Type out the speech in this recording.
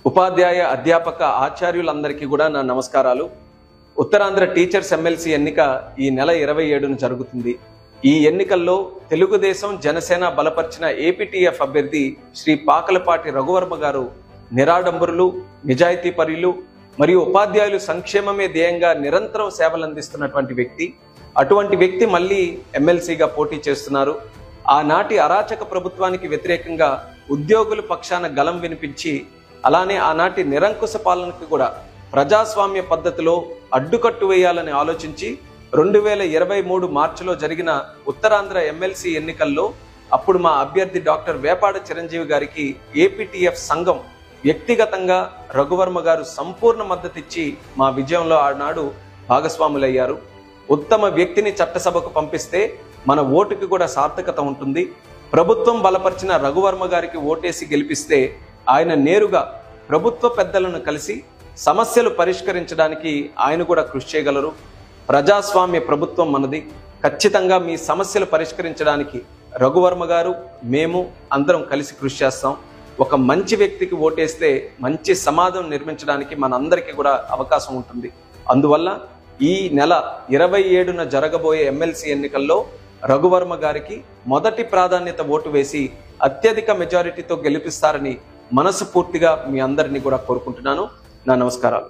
ఉపాధ్యాయ అధ్యాపక ఆచార్యులందరికీ కూడా నా నమస్కారాలు. ఉత్తరాంధ్ర టీచర్స్ ఎమ్మెల్సీ ఎన్నిక ఈ నెల 27న జరుగుతుంది. ఈ ఎన్నికల్లో తెలుగుదేశం జనసేన బలపరిచిన ఏపీటీఎఫ్ అభ్యర్థి శ్రీ పాకలపాటి రఘువర్మ గారు నిరాడంబరులు, నిజాయితీపరులు మరియు ఉపాధ్యాయులు సంక్షేమమే ధ్యేయంగా నిరంతరం సేవలందిస్తున్నటువంటి వ్యక్తి. అటువంటి వ్యక్తి మళ్ళీ ఎమ్మెల్సీగా పోటీ చేస్తున్నారు. ఆనాటి అరాచక ప్రభుత్వానికి వ్యతిరేకంగా ఉద్యోగుల పక్షాన గలం వినిపించి, అలానే ఆనాటి నిరంకుశ పాలనకు కూడా ప్రజాస్వామ్య పద్ధతిలో అడ్డుకట్టు వేయాలని ఆలోచించి 2023 మార్చిలో జరిగిన ఉత్తరాంధ్ర ఎమ్మెల్సీ ఎన్నికల్లో అప్పుడు మా అభ్యర్థి డాక్టర్ వేపాడ చిరంజీవి గారికి ఏపీటీఎఫ్ సంఘం వ్యక్తిగతంగా రఘువర్మ గారు సంపూర్ణ మద్దతిచ్చి మా విజయంలో ఆనాడు భాగస్వాములయ్యారు. ఉత్తమ వ్యక్తిని చట్టసభకు పంపిస్తే మన ఓటుకి కూడా సార్థకత ఉంటుంది. ప్రభుత్వం బలపరిచిన రఘువర్మ గారికి ఓటేసి గెలిపిస్తే ఆయన నేరుగా ప్రభుత్వ పెద్దలను కలిసి సమస్యలు పరిష్కరించడానికి ఆయన కూడా కృషి చేయగలరు. ప్రజాస్వామ్య ప్రభుత్వం మనది. ఖచ్చితంగా మీ సమస్యలు పరిష్కరించడానికి రఘువర్మ గారు, మేము అందరం కలిసి కృషి చేస్తాం. ఒక మంచి వ్యక్తికి ఓటేస్తే మంచి సమాజం నిర్మించడానికి మనందరికీ కూడా అవకాశం ఉంటుంది. అందువల్ల ఈ నెల 27న జరగబోయే ఎమ్మెల్సీ ఎన్నికల్లో రఘువర్మ గారికి మొదటి ప్రాధాన్యత ఓటు వేసి అత్యధిక మెజారిటీతో గెలిపిస్తారని మనస్ఫూర్తిగా మీ అందరినీ కూడా కోరుకుంటున్నాను. నా నమస్కారాలు.